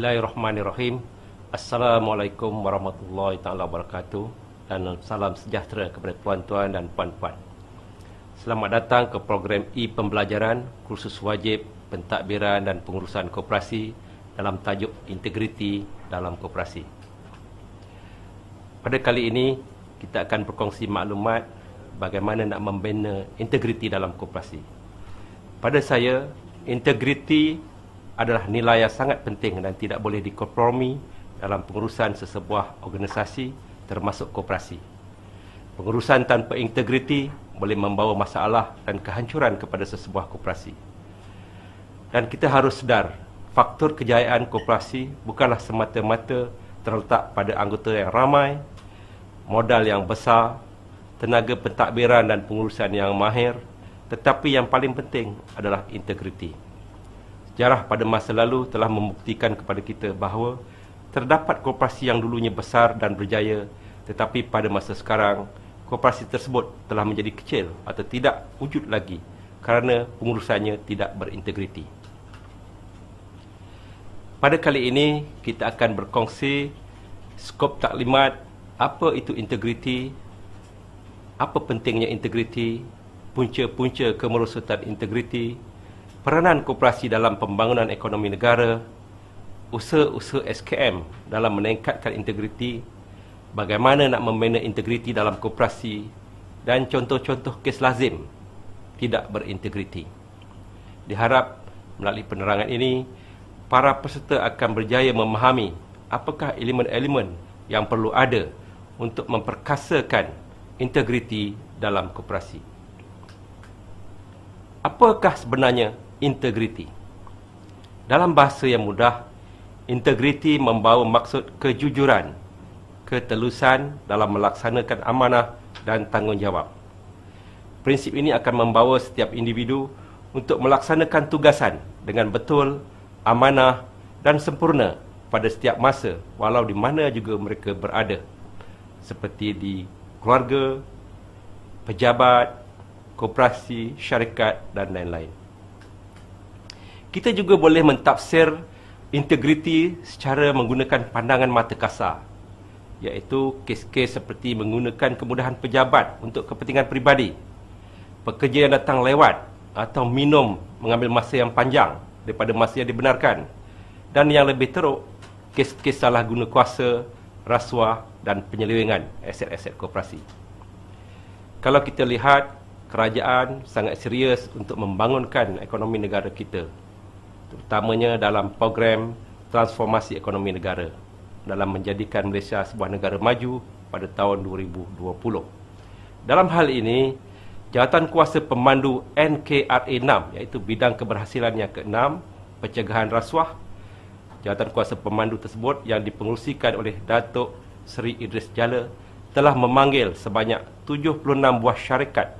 Bismillahirrahmanirrahim. Assalamualaikum warahmatullahi taala wabarakatuh, dan salam sejahtera kepada tuan-tuan dan puan-puan. Selamat datang ke program e-pembelajaran kursus wajib pentadbiran dan pengurusan koperasi dalam tajuk Integriti dalam Koperasi. Pada kali ini kita akan berkongsi maklumat bagaimana nak membina integriti dalam koperasi. Pada saya, integriti adalah nilai yang sangat penting dan tidak boleh dikompromi dalam pengurusan sesebuah organisasi termasuk koperasi. Pengurusan tanpa integriti boleh membawa masalah dan kehancuran kepada sesebuah koperasi. Dan kita harus sedar, faktor kejayaan koperasi bukanlah semata-mata terletak pada anggota yang ramai, modal yang besar, tenaga pentadbiran dan pengurusan yang mahir, tetapi yang paling penting adalah integriti. Sejarah pada masa lalu telah membuktikan kepada kita bahawa terdapat koperasi yang dulunya besar dan berjaya, tetapi pada masa sekarang koperasi tersebut telah menjadi kecil atau tidak wujud lagi kerana pengurusannya tidak berintegriti. Pada kali ini kita akan berkongsi skop taklimat apa itu integriti, apa pentingnya integriti, punca-punca kemerosotan integriti, peranan koperasi dalam pembangunan ekonomi negara, usaha-usaha SKM dalam meningkatkan integriti, bagaimana nak membina integriti dalam koperasi, dan contoh-contoh kes lazim tidak berintegriti. Diharap melalui penerangan ini, para peserta akan berjaya memahami apakah elemen-elemen yang perlu ada untuk memperkasakan integriti dalam koperasi. Apakah sebenarnya integriti? Dalam bahasa yang mudah, integriti membawa maksud kejujuran, ketelusan dalam melaksanakan amanah dan tanggungjawab. Prinsip ini akan membawa setiap individu untuk melaksanakan tugasan dengan betul, amanah dan sempurna pada setiap masa, walau di mana juga mereka berada, seperti di keluarga, pejabat, koperasi, syarikat dan lain-lain. Kita juga boleh mentafsir integriti secara menggunakan pandangan mata kasar, iaitu kes-kes seperti menggunakan kemudahan pejabat untuk kepentingan peribadi, pekerja yang datang lewat atau minum mengambil masa yang panjang daripada masa yang dibenarkan, dan yang lebih teruk, kes-kes salah guna kuasa, rasuah dan penyelewengan aset-aset koperasi. Kalau kita lihat, kerajaan sangat serius untuk membangunkan ekonomi negara kita, terutamanya dalam program transformasi ekonomi negara dalam menjadikan Malaysia sebuah negara maju pada tahun 2020. Dalam hal ini, jawatan kuasa pemandu NKRA 6, iaitu bidang keberhasilan yang ke-6, pencegahan rasuah. Jawatan kuasa pemandu tersebut yang dipengerusikan oleh Datuk Seri Idris Jala telah memanggil sebanyak 76 buah syarikat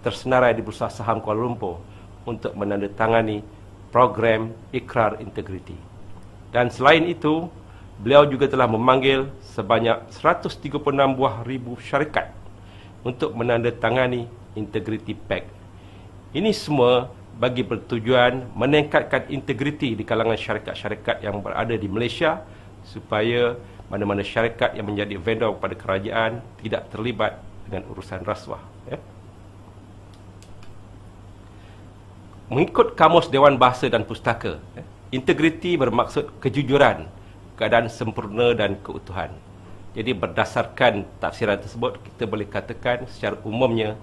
tersenarai di Bursa Saham Kuala Lumpur untuk menandatangani program ikrar integriti. Dan selain itu, beliau juga telah memanggil sebanyak 136 buah ribu syarikat untuk menandatangani Integrity Pact. Ini semua bagi bertujuan meningkatkan integriti di kalangan syarikat-syarikat yang berada di Malaysia, supaya mana-mana syarikat yang menjadi vendor kepada kerajaan tidak terlibat dengan urusan rasuah. Mengikut Kamus Dewan Bahasa dan Pustaka, integriti bermaksud kejujuran, keadaan sempurna dan keutuhan. Jadi berdasarkan tafsiran tersebut, kita boleh katakan secara umumnya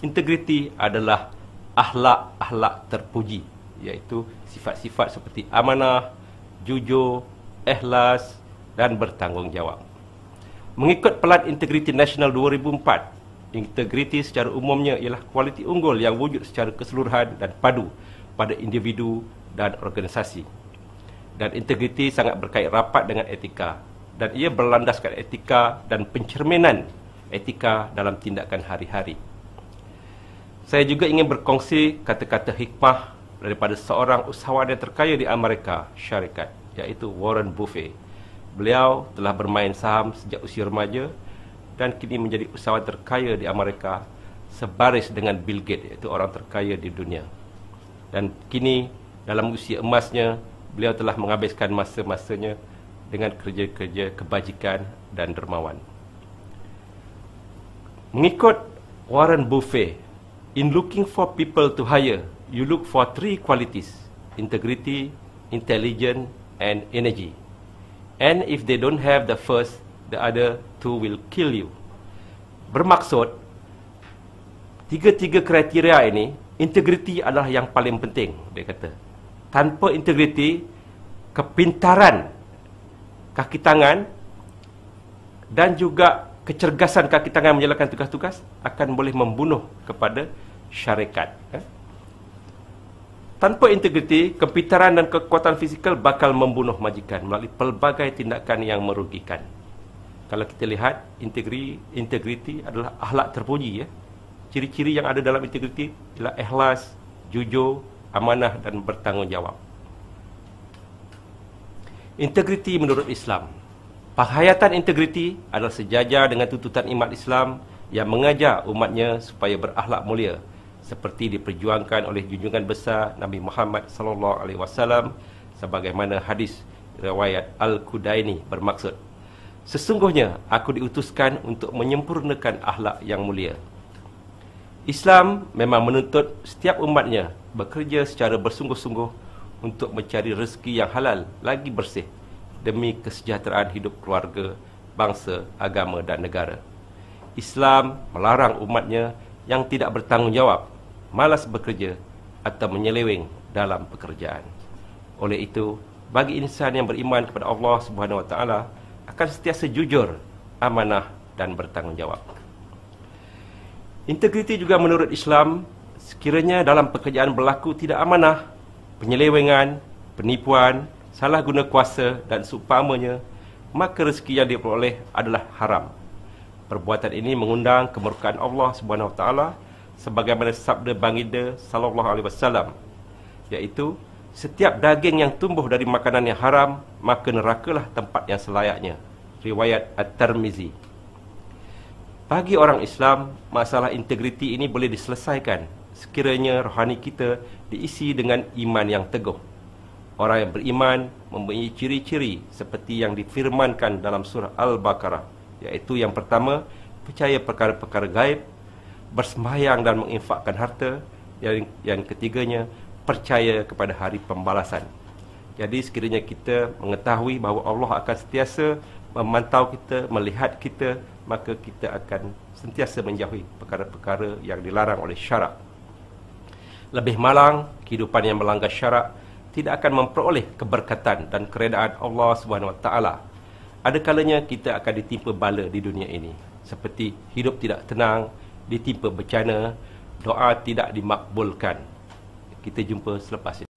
integriti adalah akhlak-akhlak terpuji, iaitu sifat-sifat seperti amanah, jujur, ikhlas dan bertanggungjawab. Mengikut Pelan Integriti Nasional 2004, integriti secara umumnya ialah kualiti unggul yang wujud secara keseluruhan dan padu pada individu dan organisasi. Dan integriti sangat berkait rapat dengan etika, dan ia berlandaskan etika dan pencerminan etika dalam tindakan hari-hari. Saya juga ingin berkongsi kata-kata hikmah daripada seorang usahawan yang terkaya di Amerika Syarikat, iaitu Warren Buffett. Beliau telah bermain saham sejak usia remaja dan kini menjadi usahawan terkaya di Amerika sebaris dengan Bill Gates, iaitu orang terkaya di dunia. Dan kini dalam usia emasnya, beliau telah menghabiskan masa-masanya dengan kerja-kerja kebajikan dan dermawan. Mengikut Warren Buffett, in looking for people to hire, you look for 3 qualities: integrity, intelligence, and energy. And if they don't have the first, the other 2 will kill you. Bermaksud, 3 kriteria ini, integriti adalah yang paling penting, dia kata. Tanpa integriti, kepintaran kaki tangan dan juga kecergasan kaki tangan menjalankan tugas-tugas akan boleh membunuh kepada syarikat. Tanpa integriti, kepintaran dan kekuatan fizikal bakal membunuh majikan melalui pelbagai tindakan yang merugikan. Kalau kita lihat, integriti adalah akhlak terpuji. Ciri-ciri yang ada dalam integriti ialah ikhlas, jujur, amanah dan bertanggungjawab. Integriti menurut Islam. Penghayatan integriti adalah sejajar dengan tuntutan iman Islam yang mengajar umatnya supaya berakhlak mulia, seperti diperjuangkan oleh junjungan besar Nabi Muhammad SAW, sebagaimana hadis riwayat Al-Qudaini bermaksud, sesungguhnya aku diutuskan untuk menyempurnakan akhlak yang mulia. Islam memang menuntut setiap umatnya bekerja secara bersungguh-sungguh untuk mencari rezeki yang halal lagi bersih demi kesejahteraan hidup keluarga, bangsa, agama dan negara. Islam melarang umatnya yang tidak bertanggungjawab, malas bekerja atau menyeleweng dalam pekerjaan. Oleh itu, bagi insan yang beriman kepada Allah Subhanahu Wa Taala akan sentiasa jujur, amanah dan bertanggungjawab. Integriti juga menurut Islam, sekiranya dalam pekerjaan berlaku tidak amanah, penyelewengan, penipuan, salah guna kuasa dan seumpamanya, maka rezeki yang diperoleh adalah haram. Perbuatan ini mengundang kemurkaan Allah Subhanahu Wa Taala sebagaimana sabda baginda sallallahu alaihi wasallam, iaitu setiap daging yang tumbuh dari makanan yang haram, maka nerakalah tempat yang selayaknya. Riwayat At-Tirmizi. Bagi orang Islam, masalah integriti ini boleh diselesaikan sekiranya rohani kita diisi dengan iman yang teguh. Orang yang beriman mempunyai ciri-ciri seperti yang difirmankan dalam surah Al-Baqarah, iaitu yang pertama, percaya perkara-perkara gaib, bersembahyang dan menginfakkan harta. Yang ketiganya, percaya kepada hari pembalasan. Jadi sekiranya kita mengetahui bahawa Allah akan sentiasa memantau kita, melihat kita, maka kita akan sentiasa menjauhi perkara-perkara yang dilarang oleh syarak. Lebih malang, kehidupan yang melanggar syarak tidak akan memperoleh keberkatan dan keredaan Allah Subhanahu Wa Taala. Ada kalanya kita akan ditimpa bala di dunia ini, seperti hidup tidak tenang, ditimpa bencana, doa tidak dimakbulkan. Kita jumpa selepas ini.